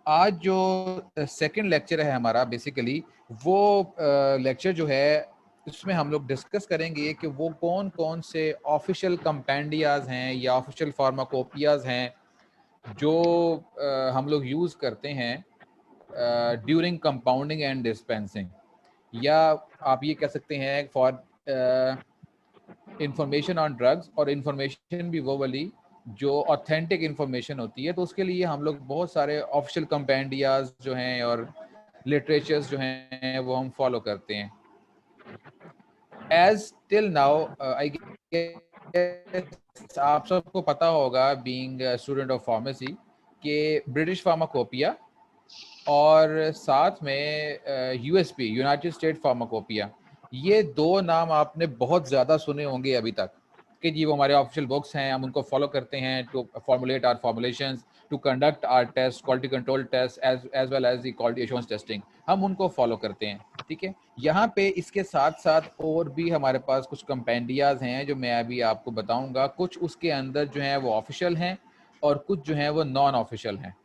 आज जो second lecture है हमारा बेसिकली वो लेक्चर जो है उसमें हम लोग डिस्कस करेंगे कि वो कौन कौन से ऑफिशियल कंपेंडियाज हैं या ऑफिशियल फार्माकोपियाज हैं जो हम लोग यूज़ करते हैं ड्यूरिंग कंपाउंडिंग एंड डिस्पेंसिंग, या आप ये कह सकते हैं फॉर इंफॉर्मेशन ऑन ड्रग्स, और इंफॉर्मेशन भी वो वाली जो ऑथेंटिक इंफॉर्मेशन होती है। तो उसके लिए हम लोग बहुत सारे ऑफिशियल कंपेंडियाज जो हैं और लिटरेचर्स जो हैं वो हम फॉलो करते हैं। As till now I guess आप सबको पता होगा, बीइंग स्टूडेंट ऑफ फार्मेसी, कि ब्रिटिश फार्माकोपिया और साथ में यूएसपी, यूनाइटेड स्टेट फार्माकोपिया, ये दो नाम आपने बहुत ज़्यादा सुने होंगे अभी तक कि जी वो हमारे ऑफिशियल बुक्स हैं, हम उनको फॉलो करते हैं to formulate our formulations, to conduct our test, quality control test as well as the quality assurance testing, हम उनको फॉलो करते हैं। ठीक है, यहाँ पे इसके साथ साथ और भी हमारे पास कुछ कंपेंडियाज हैं जो मैं अभी आपको बताऊंगा। कुछ उसके अंदर जो हैं वो ऑफिशियल हैं और कुछ जो हैं वो नॉन ऑफिशियल हैं।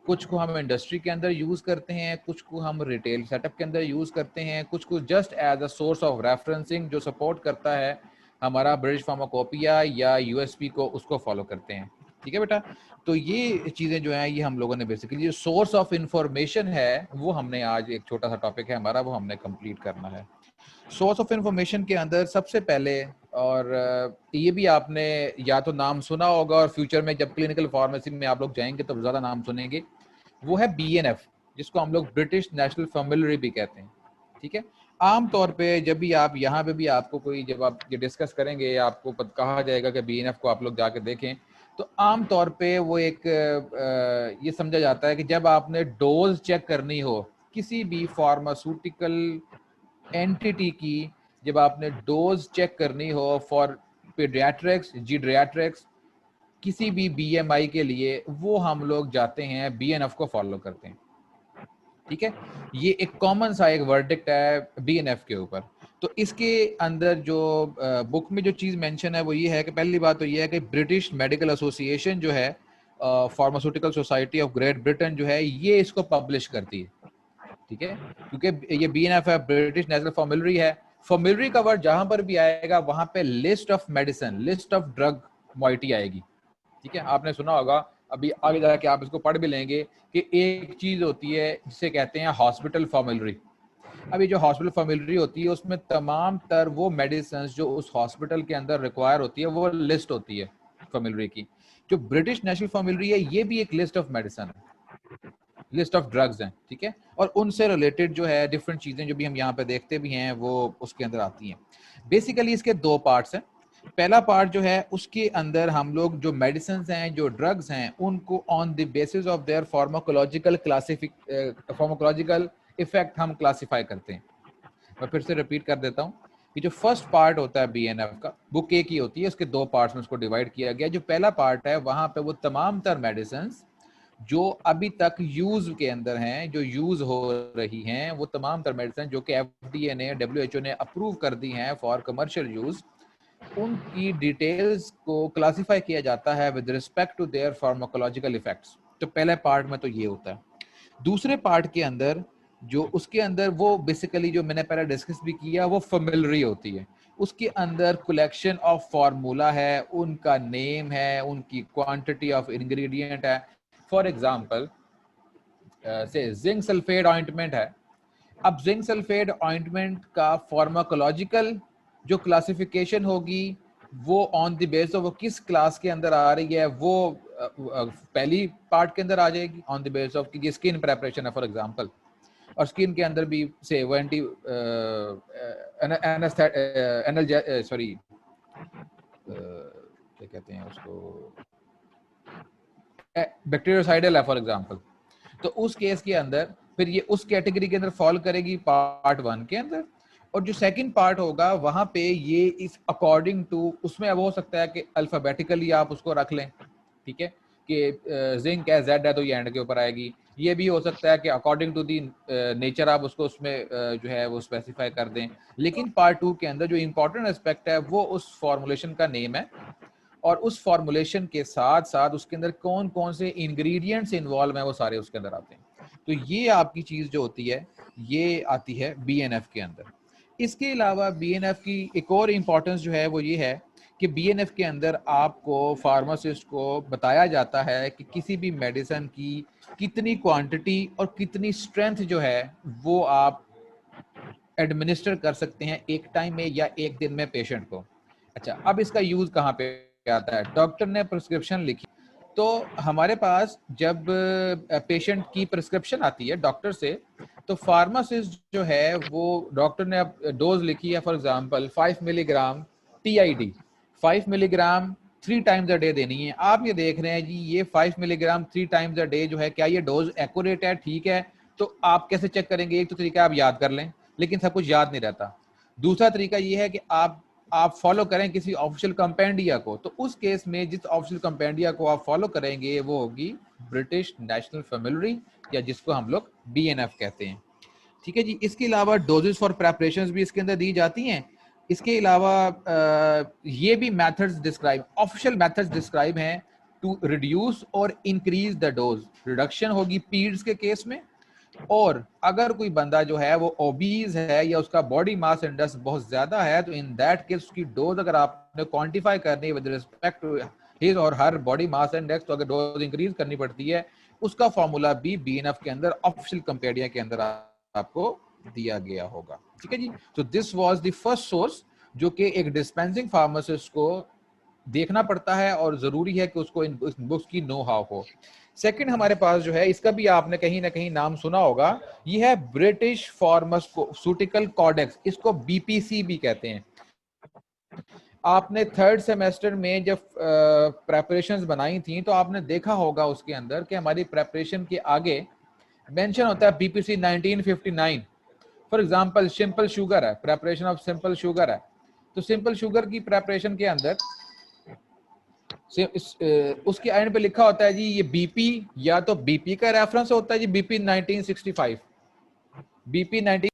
कुछ को हम इंडस्ट्री के अंदर यूज़ करते हैं, कुछ को हम रिटेल सेटअप के अंदर यूज़ करते हैं, कुछ को just as a source of referencing जो सपोर्ट करता है हमारा ब्रिटिश फार्माकोपिया या यूएसपी को, उसको फॉलो करते हैं। ठीक है बेटा, तो ये चीज़ें जो हैं ये हम लोगों ने बेसिकली जो सोर्स ऑफ इंफॉर्मेशन है वो हमने आज, एक छोटा सा टॉपिक है हमारा, वो हमने कंप्लीट करना है। सोर्स ऑफ इंफॉर्मेशन के अंदर सबसे पहले, और ये भी आपने या तो नाम सुना होगा और फ्यूचर में जब क्लिनिकल फार्मेसी में आप लोग जाएंगे तो ज़्यादा नाम सुनेंगे, वो है BNF, जिसको हम लोग ब्रिटिश नेशनल फॉर्मुलरी भी कहते हैं। ठीक है, आम तौर पे जब भी आप यहाँ पे भी आपको कोई, जब आप ये डिस्कस करेंगे आपको कहा जाएगा कि BNF को आप लोग जाके देखें, तो आम तौर पे वो एक ये समझा जाता है कि जब आपने डोज चेक करनी हो किसी भी फार्मास्यूटिकल एंटिटी की, जब आपने डोज चेक करनी हो फॉर पीडियाट्रिक्स, जीड्रियाट्रिक्स, किसी भी BMI के लिए, वो हम लोग जाते हैं BNF को फॉलो करते हैं। ठीक है, ये एक कॉमन सा एक वर्डिक्ट है BNF के ऊपर। तो इसके अंदर जो बुक में जो चीज़ मेंशन है वो ये है कि पहली बात तो ये है कि ब्रिटिश मेडिकल एसोसिएशन जो है, pharmaceutical society of great Britain जो है, ये इसको पब्लिश करती है। ठीक है, क्योंकि ये BNF है, ब्रिटिश नेशनल फॉर्मुलरी है। फॉर्मुलरी का वर्ड जहां पर भी आएगा वहां पे list of medicine, list of drug moiety आएगी। ठीक है, आपने सुना होगा, अभी आगे जाके आप इसको पढ़ भी लेंगे कि एक चीज होती है जिसे कहते हैं हॉस्पिटल फॉर्मुलरी। अभी जो हॉस्पिटल फॉर्मुलरी होती है उसमें तमाम तर वो मेडिसिन जो उस हॉस्पिटल के अंदर रिक्वायर होती है वो लिस्ट होती है फॉर्मुलरी की। जो ब्रिटिश नेशनल फॉर्मुलरी है ये भी एक लिस्ट ऑफ मेडिसिन है, लिस्ट ऑफ ड्रग्स हैं। ठीक है, और उनसे रिलेटेड जो है डिफरेंट चीजें जो भी हम यहाँ पे देखते भी हैं वो उसके अंदर आती हैं। बेसिकली इसके दो पार्ट्स हैं। पहला पार्ट जो है उसके अंदर हम लोग जो मेडिसिन हैं, जो ड्रग्स हैं, उनको on the basis of their pharmacological pharmacological effect हम क्लासिफाई करते हैं। मैं फिर से रिपीट कर देता हूँ कि जो फर्स्ट पार्ट होता है BNF का, बुक ए की होती है, उसके दो पार्ट्स में उसको डिवाइड किया गया। जो पहला पार्ट है वहां पे वो तमाम तर मेडिसिन जो अभी तक यूज के अंदर हैं, जो यूज हो रही हैं, वो तमाम तर मेडिसिन जो कि FDA ने, WHO ने अप्रूव कर दी हैं फॉर कमर्शियल यूज, उनकी डिटेल्स को क्लासिफाई किया जाता है with respect to their pharmacological effects. तो पहले पार्ट में तो ये होता है। दूसरे पार्ट के अंदर जो उसके अंदर वो बेसिकली जो मैंने पहले डिस्कस भी किया वो फॉर्मुलरी होती है। उसके अंदर कलेक्शन ऑफ फार्मूला है, उनका नेम है, उनकी क्वांटिटी ऑफ इंग्रेडिएंट है। फॉर एग्जांपल से जिंक सल्फेट ऑइंटमेंट है। अब जिंक सल्फेट ऑइंटमेंट का फार्माकोलॉजिकल जो क्लासिफिकेशन होगी वो ऑन द बेस ऑफ वो किस क्लास के अंदर आ रही है, वो पहली पार्ट के अंदर आ जाएगी ऑन द बेस ऑफ कि स्किन प्रेपरेशन है फॉर एग्जांपल, और स्किन के अंदर भी से वो एंटी सॉरी क्या कहते हैं उसको, बैक्टीरियोसाइडल है फॉर एग्जांपल। तो उस केस के अंदर फिर ये उस कैटेगरी के अंदर फॉल करेगी पार्ट 1 के अंदर। और जो सेकंड पार्ट होगा वहां पे ये इस अकॉर्डिंग टू, उसमें अब हो सकता है कि अल्फाबेटिकली आप उसको रख लें। ठीक है, कि जिंक है Z है तो ये एंड के ऊपर आएगी। ये भी हो सकता है कि अकॉर्डिंग टू दी नेचर आप उसको उसमें जो है वो स्पेसिफाई कर दें। लेकिन पार्ट 2 के अंदर जो इंपॉर्टेंट एस्पेक्ट है वो उस फॉर्मुलेशन का नेम है, और उस फॉर्मुलेशन के साथ साथ उसके अंदर कौन कौन से इंग्रेडिएंट्स इन्वॉल्व हैं वो सारे उसके अंदर आते हैं। तो ये आपकी चीज जो होती है ये आती है BNF के अंदर। इसके अलावा BNF की एक और इम्पोर्टेंस जो है वो ये है कि BNF के अंदर आपको फार्मासिस्ट को बताया जाता है कि किसी भी मेडिसिन की कितनी क्वांटिटी और कितनी स्ट्रेंथ जो है वो आप एडमिनिस्टर कर सकते हैं एक टाइम में या एक दिन में पेशेंट को। अच्छा, अब इसका यूज कहाँ पे आता है? डॉक्टर ने प्रिस्क्रिप्शन लिखी तो हमारे पास जब पेशेंट की प्रिस्क्रिप्शन आती है डॉक्टर से, तो फार्मासिस्ट जो है वो डॉक्टर ने अब डोज लिखी है, for example 5 milligram TID, 5 milligram 3 times a day देनी है। आप ये देख रहे हैं जी ये 5 मिलीग्राम 3 टाइम्स अ डे जो है, क्या ये डोज एक्यूरेट है? ठीक है, तो आप कैसे चेक करेंगे? एक तो तरीका आप याद कर लें, लेकिन सब कुछ याद नहीं रहता। दूसरा तरीका ये है कि आप फॉलो करें किसी ऑफिशियल कंपेंडिया को। तो उस केस में जिस ऑफिशियल कंपेंडिया को आप फॉलो करेंगे वो होगी ब्रिटिश नेशनल फॉर्मूलरी, या जिसको हम लोग BNF कहते हैं। ठीक है जी। इसके अलावा डोजेस फॉर प्रेपरेशंस भी इसके अंदर दी जाती हैं। इसके अलावा ये भी methods describe, official methods describe हैं टू रिड्यूस और इंक्रीज द डोज। रिडक्शन होगी पीड्स के केस में, और अगर कोई बंदा जो है वो ओबीज है या उसका बॉडी मास इंडेक्स बहुत ज्यादा है, तो इन दैट केस उसकी डोज अगर आपने क्वांटिफाई करनी है विद रिस्पेक्ट टू हिज और हर बॉडी मास इंडेक्स, तो अगर डोज इंक्रीज करनी पड़ती है, उसका फॉर्मूला भी BNF के अंदर ऑफिशियल कंपेडिया के अंदर आपको दिया गया होगा। ठीक है जी। तो this was the first source जो कि एक डिस्पेंसिंग फार्मासिस्ट को देखना पड़ता है और जरूरी है कि उसको इन बुक्स की नो हाउ हो। सेकंड हमारे पास जो है, इसका भी आपने कहीं ना कहीं नाम सुना होगा, ये है ब्रिटिश फार्मास्यूटिकल कॉडेक्स, इसको BPC भी कहते हैं। आपने थर्ड सेमेस्टर में जब प्रेपरेशंस बनाई थी तो आपने देखा होगा उसके अंदर कि हमारी प्रेपरेशन के आगे मेंशन होता है BPC 1959। For example simple sugar है, प्रेपरेशन ऑफ सिंपल शुगर है, तो सिंपल शुगर की प्रेपरेशन के अंदर उसके एंड पे लिखा होता है जी ये BP, या तो BP का रेफरेंस होता है जी BP 1965, BP 19।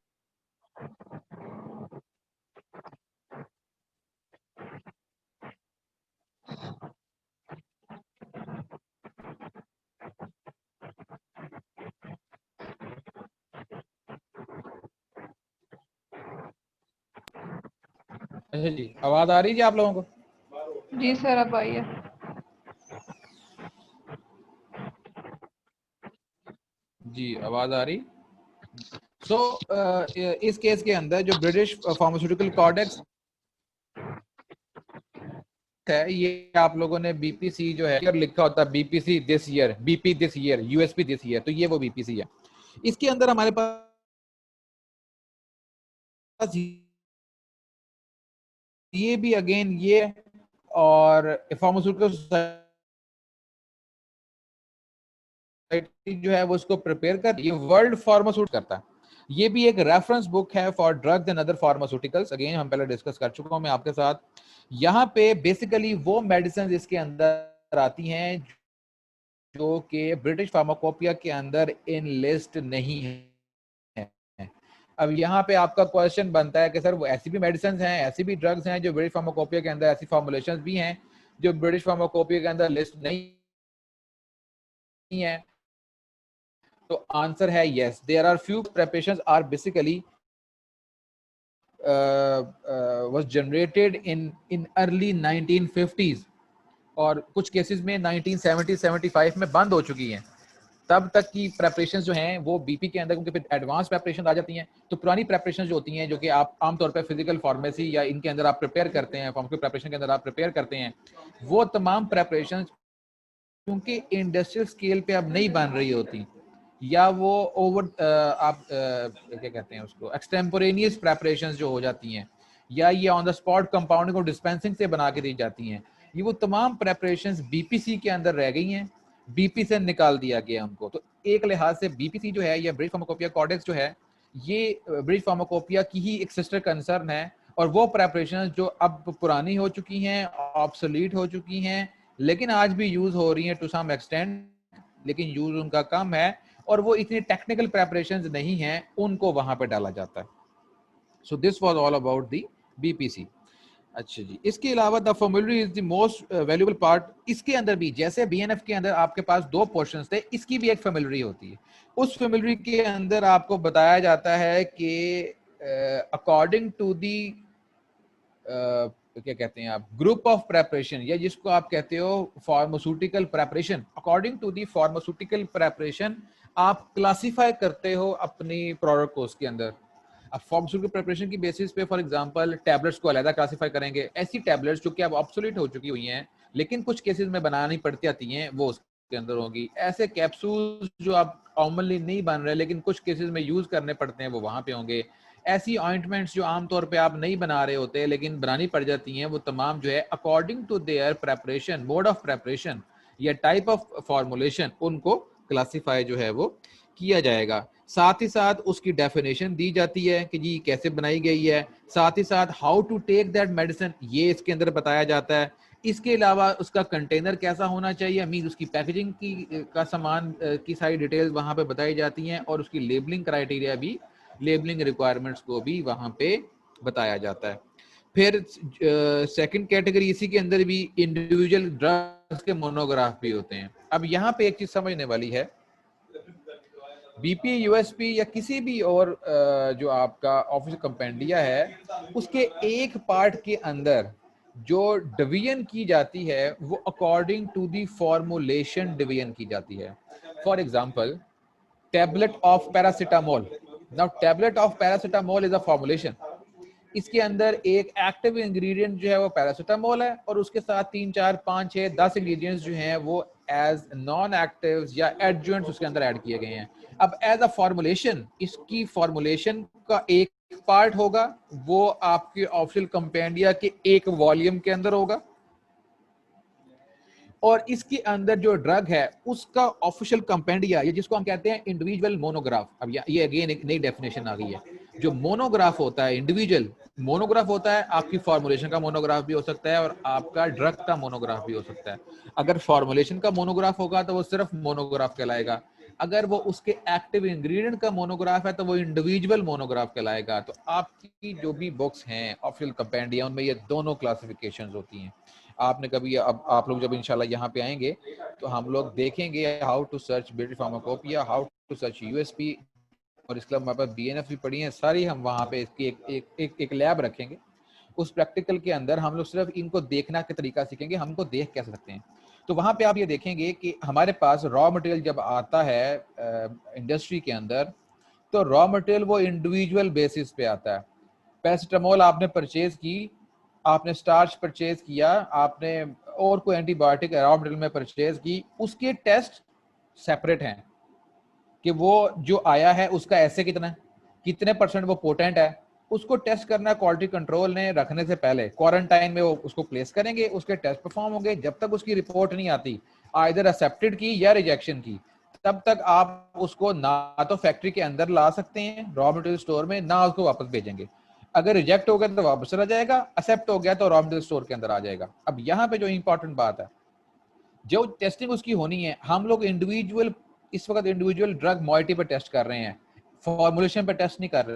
अच्छा जी, आवाज आ रही है जी आप लोगों को? जी सर, अब आई है। जी आवाज आ रही। सो इस केस के अंदर जो ब्रिटिश फार्मास्यूटिकल कॉडेक्स है, ये आप लोगों ने BPC जो है लिखा होता है BPC this year, BP this year, USP this year, तो ये वो BPC है। इसके अंदर हमारे पास ये भी अगेन ये, और फार्मास्यूटिकल जो है वो उसको प्रिपेयर कर, ये वर्ल्ड फार्मास्यूटिकल करता है। ये भी एक रेफरेंस बुक है for drugs and other pharmaceuticals, again हम पहले डिस्कस कर चुका हूं मैं आपके साथ। यहाँ पे बेसिकली वो मेडिसिन इसके अंदर आती हैं जो कि ब्रिटिश फार्माकोपिया के अंदर इन लिस्ट नहीं है। अब यहाँ पे आपका क्वेश्चन बनता है कि सर वो ऐसी भी मेडिसिन हैं, ऐसी भी ड्रग्स हैं जो ब्रिटिश फार्माकोपिया के अंदर, ऐसी फॉर्मुलेशंस भी हैं जो ब्रिटिश फार्माकोपिया के अंदर लिस्ट नहीं है? तो आंसर है yes, there are few preparations are basically was generated in early 1950s, और कुछ केसेस में 1970-75 में बंद हो चुकी हैं। तब तक की प्रेपरेशंस जो हैं वो BP के अंदर, क्योंकि फिर एडवांस प्रेपरेशन आ जाती हैं, तो पुरानी प्रेपरेशन जो होती हैं जो कि आप आमतौर पर फिजिकल फार्मेसी या इनके अंदर आप प्रिपेयर करते हैं, फार्मास्यूटिकल प्रेपरेशन के अंदर आप प्रिपेयर करते हैं, वो तमाम प्रेपरेशन क्योंकि इंडस्ट्रियल स्केल पे अब नहीं बन रही होती, या वो ओवर आप क्या कहते हैं उसको, एक्सटेम्पोरेनियस प्रेपरेशंस जो हो जाती हैं, या ये ऑन द स्पॉट कंपाउंडिंग और डिस्पेंसिंग से बना के दी जाती हैं, ये वो तमाम प्रेपरेशंस BPC के अंदर रह गई हैं, BP से निकाल दिया गया उनको। तो एक लिहाज से BPC जो है या ब्रिटिश फार्माकोपिया कॉडेक्स जो है, ये ब्रिटिश फार्माकोपिया की ही एक सिस्टर कंसर्न है, और वो प्रेपरेशंस जो अब पुरानी हो चुकी हैं, ऑब्सोलीट हो चुकी हैं, लेकिन आज भी यूज हो रही हैं टू सम एक्सटेंट, लेकिन यूज उनका कम है, और वो इतनी टेक्निकल प्रेपरेशंस नहीं हैं, उनको वहां पे डाला जाता है। So this was all about the BPC। अच्छा जी, इसके अलावा the formulary is the most valuable part. इसके अंदर भी जैसे बीएनएफ के अंदर आपके पास दो पोर्शंस थे, इसकी भी एक फॉर्मूलरी होती है। उस फॉर्मूलरी के अंदर आपको बताया जाता है कि अकॉर्डिंग टू दी क्या कहते हैं आप, ग्रुप ऑफ प्रेपरेशन, या जिसको आप कहते हो pharmaceutical preparation, according to the pharmaceutical preparation आप क्लासिफाई करते हो अपनी प्रोडक्ट को उसके अंदर। अब फार्मास्यूटिकल प्रिपरेशन की बेसिस पे फॉर एग्जांपल टैबलेट्स को अलग क्लासिफाई करेंगे। ऐसी टैबलेट्स जो कि अब ऑब्सोलीट हो चुकी हुई हैं लेकिन कुछ केसेस में बनानी पड़ती आती हैं, वो उसके अंदर होगी। ऐसे कैप्सूल्स जो आप कॉमनली नहीं बन रहे लेकिन कुछ केसेस में यूज करने पड़ते हैं, वो वहां पे होंगे। ऐसी ऑइंटमेंट्स जो आमतौर पे आप नहीं बना रहे होते लेकिन बनानी पड़ जाती हैं, वो तमाम जो है according to their preparation, mode of preparation या टाइप ऑफ फॉर्मुलेशन, उनको क्लासिफाई जो है वो किया जाएगा। साथ ही साथ उसकी डेफिनेशन दी जाती है कि जी कैसे बनाई गई है। साथ ही साथ how to take that medicine, ये इसके अंदर बताया जाता है। इसके अलावा उसका कंटेनर कैसा होना चाहिए, मीन उसकी पैकेजिंग की का सामान की सारी डिटेल्स वहां पे बताई जाती हैं, और उसकी लेबलिंग क्राइटेरिया भी, लेबलिंग रिक्वायरमेंट्स को भी वहां पे बताया जाता है। फिर सेकंड कैटेगरी इसी के अंदर भी इंडिविजुअल ड्रग्स के मोनोग्राफ भी होते हैं। अब यहाँ पे एक चीज समझने वाली है, बीपी, यूएसपी या किसी भी और जो आपका ऑफिस कंपेंडिया है, उसके एक पार्ट के अंदर जो डिवीजन की जाती है वो according to the formulation division की जाती है। For example tablet of paracetamol, now tablet of paracetamol is a formulation. इसके अंदर एक एक्टिव इंग्रेडिएंट जो है वो पैरासिटामोल है, और उसके साथ 3 4 5 6 10 इंग्रेडिएंट्स जो हैं वो एज नॉन एक्टिव या एडजुएंट्स उसके अंदर ऐड किए गए हैं। अब एज अ फॉर्मुलेशन, इसकी फॉर्मुलेशन का एक पार्ट होगा, वो आपके ऑफिशियल कंपेंडिया के एक वॉल्यूम के अंदर होगा, और इसके अंदर जो ड्रग है उसका ऑफिशियल कंपेंडिया, ये जिसको हम कहते हैं इंडिविजुअल मोनोग्राफ। अब ये अगेन एक नई डेफिनेशन आ गई है। जो मोनोग्राफ होता है, इंडिविजुअल मोनोग्राफ होता है, आपकी फॉर्मुलेशन का मोनोग्राफ भी हो सकता है और आपका ड्रग का मोनोग्राफ भी हो सकता है। अगर फॉर्मुलेशन का मोनोग्राफ होगा तो वो सिर्फ मोनोग्राफ कहलाएगा। अगर वो उसके एक्टिव इंग्रेडिएंट का मोनोग्राफ है तो वो इंडिविजुअल मोनोग्राफ कहलाएगा। तो आपकी जो भी बुक्स हैं ऑफिशियल कंपेंडिया, उनमें ये दोनों क्लासिफिकेशंस होती हैं। आपने कभी, अब आप लोग जब इंशाल्लाह यहाँ पे आएंगे तो हम लोग देखेंगे how to search British pharmacopoeia, how to search USP, और इसके अलावा हमारे पास बीएनएफ भी पड़ी है सारी। हम वहाँ पे इसकी एक लैब रखेंगे। उस प्रैक्टिकल के अंदर हम लोग सिर्फ इनको देखना के तरीका सीखेंगे, हमको देख कैसे सकते हैं। तो वहाँ पे आप ये देखेंगे कि हमारे पास रॉ मटेरियल जब आता है इंडस्ट्री के अंदर, तो रॉ मटेरियल वो इंडिविजुअल बेसिस पे आता है। पैरासिटामोल आपने परचेज की, आपने स्टार्च परचेज किया, आपने और कोई एंटीबायोटिक रॉ मटेरियल में परचेज की, उसके टेस्ट सेपरेट हैं कि वो जो आया है उसका ऐसे कितने परसेंट वो पोटेंट है। उसको टेस्ट करना क्वालिटी कंट्रोल ने रखने से पहले क्वारंटाइन में वो उसको प्लेस करेंगे, उसके टेस्ट परफॉर्म होंगे। जब तक उसकी रिपोर्ट नहीं आती आइदर एक्सेप्टेड की या रिजेक्शन की, तब तक आप उसको ना तो फैक्ट्री के अंदर ला सकते हैं रॉ मटेरियल स्टोर में, ना उसको वापस भेजेंगे। अगर रिजेक्ट हो गया तो वापस चला जाएगा, एक्सेप्ट हो गया तो रॉ मटेरियल स्टोर के अंदर आ जाएगा। अब यहाँ पे जो इंपॉर्टेंट बात है, जो टेस्टिंग उसकी होनी है, हम लोग इंडिविजुअल इस वक्त इंडिविजुअल ड्रग मॉइटी पर टेस्ट कर रहे हैं, फॉर्मुलेशन पर टेस्ट नहीं कर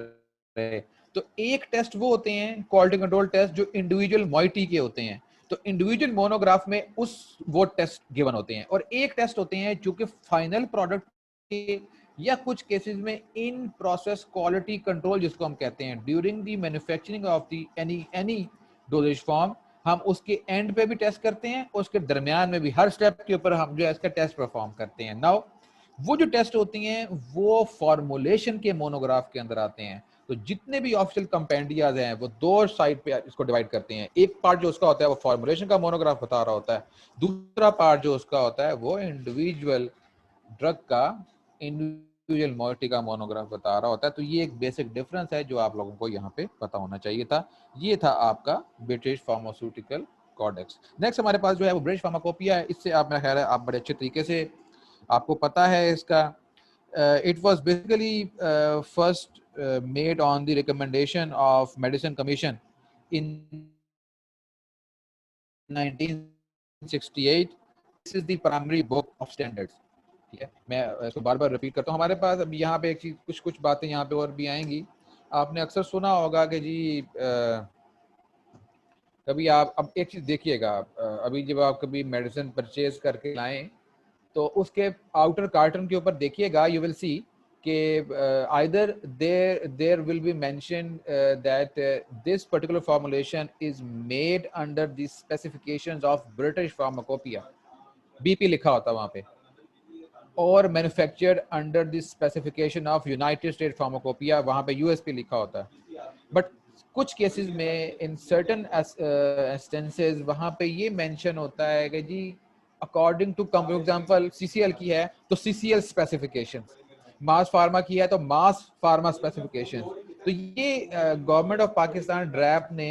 रहे। तो एक टेस्ट वो होते हैं क्वालिटी कंट्रोल टेस्ट जो इंडिविजुअल मॉइटी के होते हैं। तो इंडिविजुअल मोनोग्राफ में उस वो टेस्ट गिवन होते हैं, और एक टेस्ट होते हैं जो कि फाइनल प्रोडक्ट के या कुछ केसेस में इन प्रोसेस क्वालिटी कंट्रोल जिसको हम कहते हैं, during the manufacturing of the any doses form, हम उसके एंड पे भी टेस्ट करते हैं, उसके दरमियान में भी हर स्टेप के ऊपर हम जो है इसका टेस्ट परफॉर्म करते हैं। नाउ वो जो टेस्ट होती हैं वो फॉर्मुलेशन के मोनोग्राफ के अंदर आते हैं। तो जितने भी ऑफिशियल कंपेंडियाज हैं वो दो साइड पे इसको डिवाइड करते हैं। एक पार्ट जो उसका होता है वो फॉर्मुलेशन का मोनोग्राफ बता रहा होता है, दूसरा पार्ट जो उसका होता है वो इंडिविजुअल ड्रग का, इंडिविजुअल मॉइटी का मोनोग्राफ बता रहा होता है। तो ये एक बेसिक डिफरेंस है जो आप लोगों को यहाँ पे पता होना चाहिए था। ये था आपका ब्रिटिश फार्मास्यूटिकल कॉडेक्स। नेक्स्ट हमारे पास जो है वो ब्रिटिश फार्माकोपिया है। इससे आप, मेरा ख्याल है आप बड़े अच्छे तरीके से आपको पता है इसका। It was basically first made on the recommendation of medicine commission in 1968। This is the primary book of standards. ठीक है, मैं इसको बार बार रिपीट करता हूँ। हमारे पास अब यहाँ पे एक चीज, कुछ बातें यहाँ पे और भी आएंगी। आपने अक्सर सुना होगा कि जी कभी आप अब एक चीज देखिएगा, अभी जब आप कभी मेडिसिन परचेज करके लाएं तो उसके आउटर कार्टन के ऊपर देखिएगा, यू विल सी कि either there will be mention that this particular formulation is made under the specifications of British pharmacopoeia, BP लिखा होता है वहां पे, और manufactured under the specification of United State pharmacopoeia, वहां पे यूएसपी लिखा होता है। बट कुछ केसेस में इन सर्टेन इंस्टेंसेस वहां पे ये मेंशन होता है कि जी according to company, example CCL की है तो सीसीएल स्पेसिफिकेशंस, मास फार्मा की है तो मास फार्मा स्पेसिफिकेशंस। तो ये गवर्नमेंट ऑफ पाकिस्तान ड्रैप ने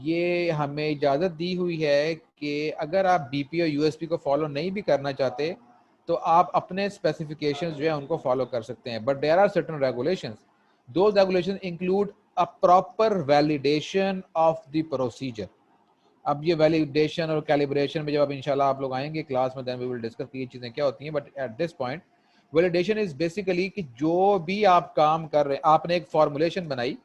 ये हमें इजाजत दी हुई है कि अगर आप बीपी और यूएसपी को फॉलो नहीं भी करना चाहते तो आप अपने स्पेसिफिकेशंस जो है उनको फॉलो कर सकते हैं, but there are certain regulations, those regulations include a proper validation of the procedure. अब ये वैलिडेशन और कैलिब्रेशन में जब आप इंशाल्लाह आप लोग आएंगे क्लास में, देन वी विल डिस्कस ये चीजें क्या होती हैं, but at this point validation is basically कि जो भी आप काम कर रहे हैं, आपने एक फॉर्मुलेशन बनाई,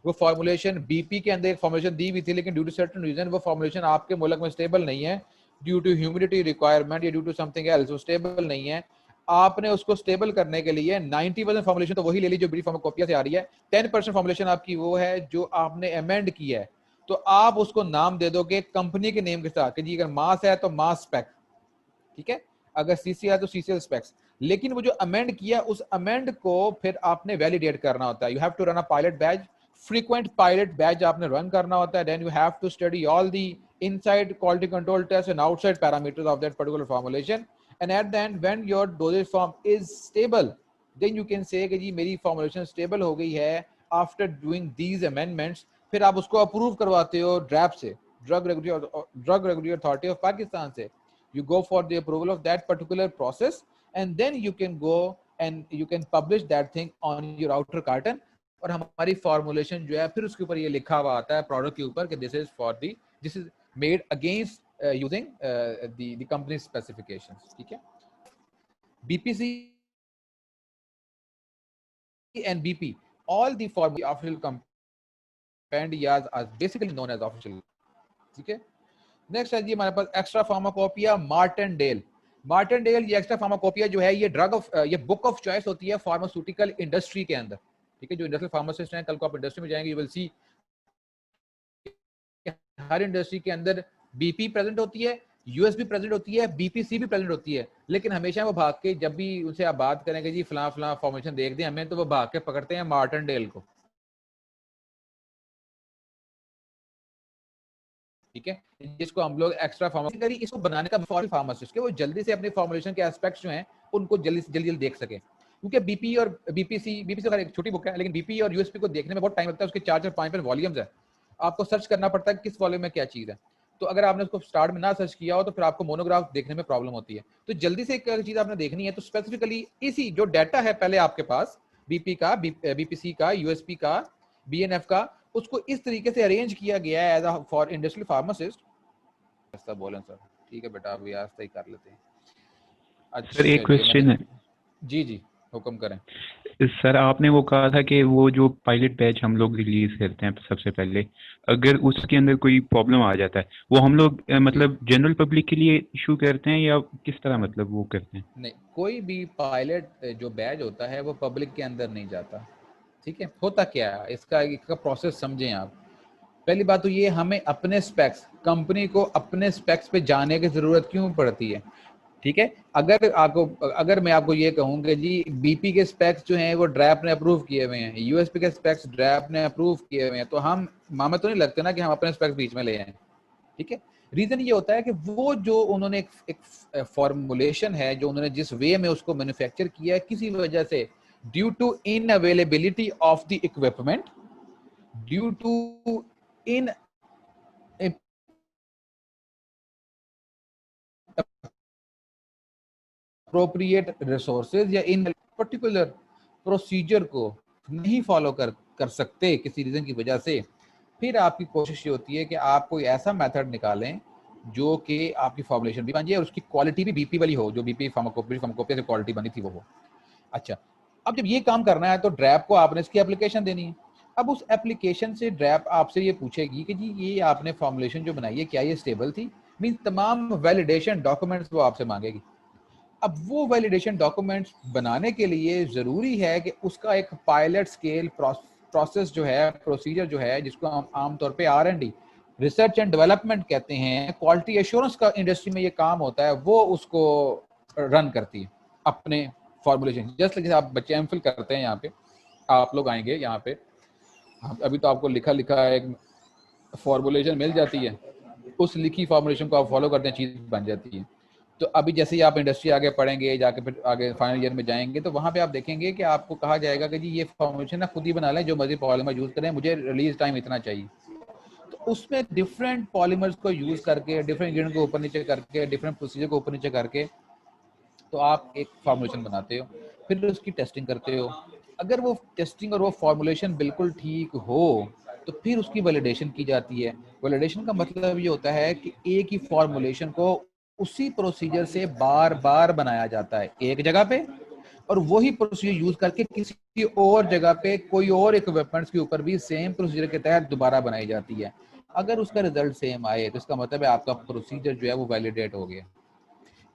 वो फॉर्मुलेशन बीपी के अंदर एक फॉर्मुलेशन दी हुई थी, लेकिन ड्यू टू सर्टेन रीजन वो फॉर्मुलेशन आपके मुल्क में स्टेबल नहीं है, ड्यू टू ह्यूमिडिटी रिक्वायरमेंट या ड्यू टू समथिंग एल्स वो स्टेबल नहीं है। आपने उसको स्टेबल करने के लिए 90% फॉर्मुलेशन तो वही ले ली जो ब्रीफ फार्माकोपिया से आ रही है, 10% फॉर्मुलेशन आपकी वो है जो आपने अमेंड की है, तो आप उसको नाम दे दोगे कंपनी के नेम के साथ कि जी अगर मास है तो मास स्पेक, ठीक है, अगर सीसी है तो सीसीएल स्पेक्स, लेकिन वो जो अमेंड किया उस अमेंड को फिर आपने वैलिडेट करना होता है। You have to run a pilot batch, frequent pilot batch आपने रन करना होता है, then you have to study all the inside quality control test and outside parameters of that particular formulation, and at the end when your dosage form is stable, then you can say कि जी मेरी formulation stable हो गई है after doing these amendments. फिर आप उसको approve करवाते हो ड्रैप से, drug regulatory authority of Pakistan से, you go for the approval of that particular process, and then you can go and you can publish that thing on your outer carton, और हमारी formulation जो है फिर उसके ऊपर ये लिखा हुआ आता है प्रोडक्ट के ऊपर कि this is for the, this is made against using the company specifications, ठीक है। BPC and BP, all the formula official compendias are basically known as official, ठीक है। नेक्स्ट है जी हमारे पास एक्स्ट्रा फार्माकोपिया मार्टेंडेल। मार्टेंडेल ये एक्स्ट्रा फार्माकोपिया जो है ये ड्रग ऑफ, ये बुक ऑफ चॉइस होती है फार्मास्यूटिकल इंडस्ट्री के अंदर, ठीक है। जो इंडस्ट्रियल फार्मासिस्ट हैं, कल को आप इंडस्ट्री में जाएंगे, you will C her industry के अंदर बीपी प्रेजेंट होती है, यूएसपी प्रेजेंट होती है, बीपीसी भी प्रेजेंट होती है, लेकिन हमेशा वो भाग के, जब भी उनसे आप बात करेंगे जी फलां फलां फॉर्मेशन देख दें हमें, तो वो भाग के पकड़ते हैं मार्टेंडेल को, ठीक है, जिसको हम लोग एक्स्ट्रा फार्मासिस्ट, इसको बनाने का फॉर फार्मासिस्ट के वो जल्दी से अपने फॉर्मुलेशन के एस्पेक्ट्स जो हैं उनको जल्दी जल्दी देख सके, क्योंकि बीपी और बीपीसी तो एक छोटी बुक है, लेकिन बीपी और यूएसपी को देखने में बहुत टाइम लगता है, उसके 4-5 वॉल्यूम्स है, आपको सर्च करना पड़ता है किस वॉल्यूम में क्या चीज है। तो अगर आपने उसको स्टार्ट में ना सर्च किया हो तो फिर आपको मोनोग्राफ देखने में प्रॉब्लम होती है। तो जल्दी से एक चीज आपने देखनी है तो स्पेसिफिकली इसी जो डाटा है पहले आपके पास बीपी का, बीपीसी का, यूएसपी का, बीएनएफ का, उसको इस तरीके से अरेंज किया गया है as a for industrial pharmacist. ऐसा बोलें सर, ठीक है बेटा, अभी आस्ते ही कर लेते हैं। सर एक अच्छा जी, क्वेश्चन है। जी जी हुक्म करें। सर आपने वो कहा था कि वो जो पायलट बैच हम लोग रिलीज करते हैं सबसे पहले, अगर उसके अंदर कोई प्रॉब्लम आ जाता है, वो हम लोग मतलब जनरल पब्लिक के लिए इशू करते हैं या किस तरह मतलब वो करते हैं? नहीं, कोई भी पायलट जो बैच होता है वो पब्लिक के अंदर नहीं जाता, ठीक है। होता क्या है इसका प्रोसेस समझें आप। पहली बात तो ये, हमें अपने स्पेक्स, कंपनी को अपने स्पेक्स पे जाने की जरूरत क्यों पड़ती है, ठीक है। अगर मैं आपको ये कहूँ कि जी बीपी के स्पेक्स जो हैं वो ड्रैप ने अप्रूव किए हुए हैं, यूएसपी के स्पेक्स ड्रैप ने अप्रूव किए हुए हैं, तो हम मामा तो नहीं लगते ना कि हम अपने स्पेक्स बीच में ले आए, ठीक है। रीजन ये होता है कि वो जो उन्होंने एक फॉर्मुलेशन है जो उन्होंने जिस वे में उसको मैन्युफैक्चर किया है, किसी वजह से due to in availability of the equipment, due to inappropriate resources या इन पर्टिकुलर प्रोसीजर को नहीं फॉलो कर सकते किसी रीजन की वजह से, फिर आपकी कोशिश ये होती है कि आप कोई ऐसा मेथड निकालें जो कि आपकी फॉर्मुलेशन भी बन जाए और उसकी क्वालिटी भी बीपी वाली हो, जो बीपी फार्माकोपिया से क्वालिटी बनी थी वो हो। अच्छा, अब जब ये काम करना है तो ड्रैप को आपने इसकी एप्लीकेशन देनी है। अब उस एप्लीकेशन से ड्रैप आपसे ये पूछेगी कि जी ये आपने फॉर्मुलेशन जो बनाई है क्या ये स्टेबल थी, मीन तमाम वैलिडेशन डॉक्यूमेंट्स वो आपसे मांगेगी। अब वो वैलिडेशन डॉक्यूमेंट्स बनाने के लिए ज़रूरी है कि उसका एक पायलट स्केल प्रोसेस जो है, प्रोसीजर जो है, जिसको हम आमतौर पे R&D, रिसर्च एंड डेवलपमेंट कहते हैं, क्वालिटी एश्योरेंस का इंडस्ट्री में ये काम होता है, वो उसको रन करती है अपने फॉर्मुलेशन। जैसे आप बच्चे एमफिल करते हैं, यहाँ पे आप लोग आएंगे, यहाँ पे अभी तो आपको लिखा लिखा एक फॉर्मुलेशन मिल जाती है, उस लिखी फॉर्मुलेशन को आप फॉलो करते हैं, चीज़ बन जाती है। तो अभी जैसे ही आप इंडस्ट्री आगे पढ़ेंगे, जाके फिर आगे फाइनल ईयर में जाएंगे, तो वहाँ पे आप देखेंगे कि आपको कहा जाएगा कि जी ये फॉर्मुलेशन ना खुद ही बना लें, जो मर्जी पॉलीमर यूज़ करें, मुझे रिलीज टाइम इतना चाहिए। तो उसमें डिफरेंट पॉलीमर्स को यूज़ करके, डिफरेंट इंग्रेडिएंट को ऊपर नीचे करके, डिफरेंट प्रोसीजर को ऊपर नीचे करके, तो आप एक फॉर्मुलेशन बनाते हो, फिर उसकी टेस्टिंग करते हो। अगर वो टेस्टिंग और वो फॉर्मुलेशन बिल्कुल ठीक हो, तो फिर उसकी वैलिडेशन की जाती है। वैलिडेशन का मतलब ये होता है कि एक ही फॉर्मुलेशन को उसी प्रोसीजर से बार बार बनाया जाता है एक जगह पे, और वही प्रोसीजर यूज करके किसी और जगह पे कोई और इक्विपमेंट्स के ऊपर भी सेम प्रोसीजर के तहत दोबारा बनाई जाती है। अगर उसका रिजल्ट सेम आए तो इसका मतलब है आपका प्रोसीजर जो है वो वैलिडेट हो गया।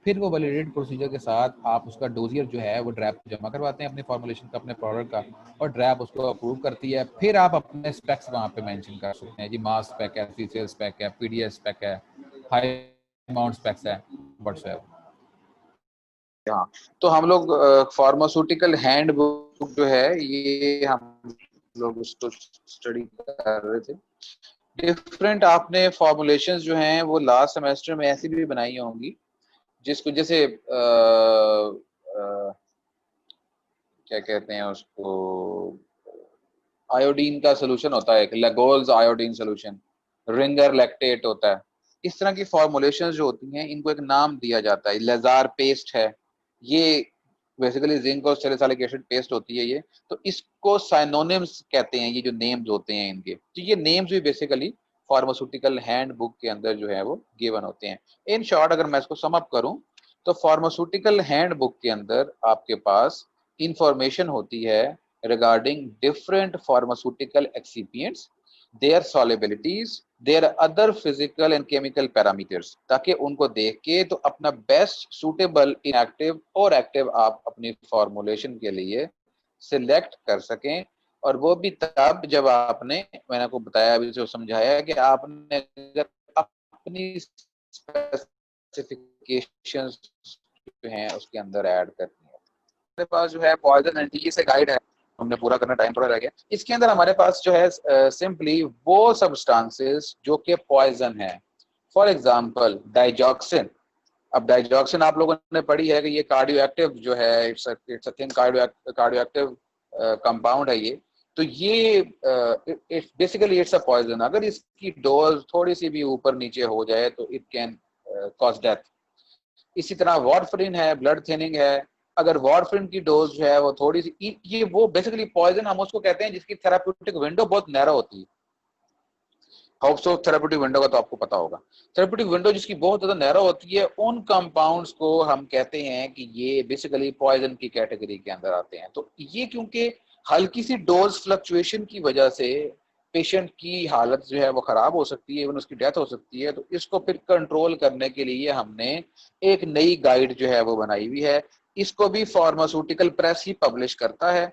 फिर वो वैलिडेट प्रोसीजर के साथ आप उसका डोजियर जो है वो ड्रैप जमा करवाते हैं अपने फॉर्मुलेशन का, अपने प्रोडक्ट का, और ड्रैप उसको अप्रूव करती है। फिर आप अपने स्पेक्स वहाँ पे मेंशन कर सकते हैं, जी मास स्पेक है, सीसीएल स्पेक है, पीडीएस स्पेक है, हाई अमाउंट स्पेक्स है, व्हाट्सएप। हाँ, तो हम लोग फार्मास्यूटिकल हैंडबुक जो है ये हम लोग उसको स्टडी कर रहे थे। डिफरेंट आपने फॉर्मुलेशंस जो हैं वो लास्ट सेमेस्टर में ऐसी भी बनाई होंगी, जिसको जैसे क्या कहते हैं उसको, आयोडीन का सोल्यूशन होता है, एक लगोल्स आयोडीन सोल्यूशन, रिंगर लैक्टेट होता है। इस तरह की फॉर्मुलेशंस जो होती हैं इनको एक नाम दिया जाता है। लेजार पेस्ट है, ये बेसिकली जिंक और सैलिसिलिक एसिड पेस्ट होती है ये। तो इसको साइनोनिम्स कहते हैं, ये जो नेम्स होते हैं इनके, तो ये नेम्स भी बेसिकली फार्मास्यूटिकल हैंडबुक के अंदर जो है वो गिवन होते हैं। इन शॉर्ट अगर मैं इसको सम अप करूं, तो फार्मास्यूटिकल हैंडबुक के अंदर आपके पास इंफॉर्मेशन होती है regarding different pharmaceutical excipients, their solubilities, their other physical and chemical parameters, ताकि उनको देख के तो अपना बेस्ट सूटेबल इनएक्टिव और एक्टिव आप अपनी फॉर्मुलेशन के लिए सिलेक्ट कर सकें। और वो भी तब जब आपने, मैंने आपको बताया अभी जो समझाया, कि आपने अगर अपनी स्पेसिफिकेशंस जो हैं उसके अंदर ऐड करनी है। हमारे पास जो है पॉइजन एंटी से गाइड है, हमने पूरा करना, टाइम थोड़ा रह गया। इसके अंदर हमारे पास जो है सिंपली वो सब्सटेंसेस जो कि पॉइजन है। For example digoxin. अब डाइजॉक्सिन आप लोगों ने पढ़ी है कि ये कार्डियो एक्टिव जो है, it's a thin cardio active compound है ये। तो ये बेसिकली इट्स अ पॉइजन। अगर इसकी डोज थोड़ी सी भी ऊपर नीचे हो जाए तो इट कैन कॉज डेथ। इसी तरह वारफरिन है, ब्लड थिनिंग है। अगर वारफरिन की डोज जो है वो थोड़ी सी, ये वो बेसिकली पॉइजन हम उसको कहते हैं जिसकी थेराप्यूटिक विंडो बहुत नैरो होती है। हाउस ऑफ थेराप्यूटिक विंडो का तो आपको पता होगा। थेराप्यूटिक विंडो जिसकी बहुत ज्यादा नैरो होती है, उन कंपाउंड्स को हम कहते हैं कि ये बेसिकली पॉइजन की कैटेगरी के अंदर आते हैं। तो ये क्योंकि हल्की सी डोज फ्लक्चुएशन की वजह से पेशेंट की हालत जो है वो खराब हो सकती है, इवन उसकी डेथ हो सकती है। तो इसको फिर कंट्रोल करने के लिए हमने एक नई गाइड जो है वो बनाई हुई है। इसको भी फार्मास्यूटिकल प्रेस ही पब्लिश करता है,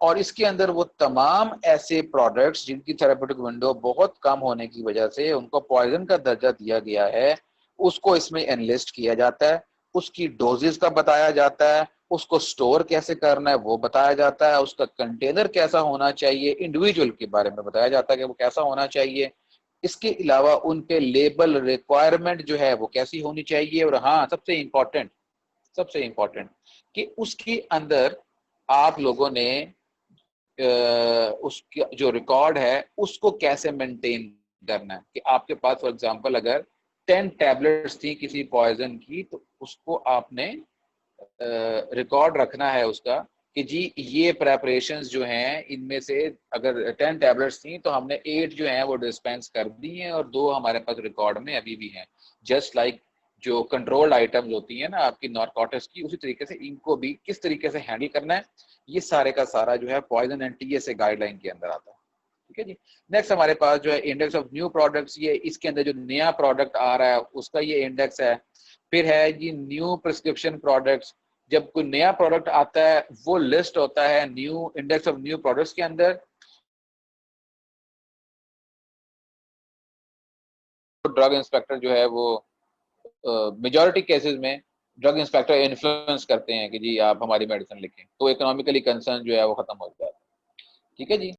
और इसके अंदर वो तमाम ऐसे प्रोडक्ट्स जिनकी थेराप्यूटिक विंडो बहुत कम होने की वजह से उनको पॉइजन का दर्जा दिया गया है, उसको इसमें एनलिस्ट किया जाता है। उसकी डोजेस का बताया जाता है, उसको स्टोर कैसे करना है वो बताया जाता है, उसका कंटेनर कैसा होना चाहिए, इंडिविजुअल के बारे में बताया जाता है कि वो कैसा होना चाहिए। इसके अलावा उन पे लेबल रिक्वायरमेंट जो है वो कैसी होनी चाहिए। और हाँ, सबसे इंपॉर्टेंट कि उसके अंदर आप लोगों ने उसका जो रिकॉर्ड है उसको कैसे मेंटेन करना है। कि आपके पास फॉर एग्जांपल अगर 10 टैबलेट्स थी किसी पॉइजन की, तो उसको आपने रिकॉर्ड रखना है उसका, कि जी ये प्रेपरेशंस जो हैं इनमें से अगर 10 टैबलेट्स थी तो हमने 8 जो हैं वो डिस्पेंस कर दी हैं और 2 हमारे पास रिकॉर्ड में अभी भी हैं। जस्ट लाइक जो कंट्रोल्ड आइटम्स होती हैं ना आपकी नारकोटिक्स की, उसी तरीके से इनको भी किस तरीके से हैंडल करना है, ये सारे का सारा जो है पॉइजन एंड टीएसए गाइडलाइन के अंदर आता है। ठीक है जी। नेक्स्ट हमारे पास जो है इंडेक्स ऑफ न्यू प्रोडक्ट्स, ये इसके अंदर जो नया प्रोडक्ट आ रहा है उसका ये इंडेक्स है। फिर है जी न्यू प्रिस्क्रिप्शन प्रोडक्ट्स, जब कोई नया प्रोडक्ट आता है वो लिस्ट होता है new index of new products के अंदर। ड्रग इंस्पेक्टर जो है वो मेजॉरिटी केसेस में ड्रग इंस्पेक्टर इन्फ्लुएंस करते हैं कि जी आप हमारी मेडिसिन लिखें, तो इकोनॉमिकली कंसर्न जो है वो खत्म हो जाता है। ठीक है जी।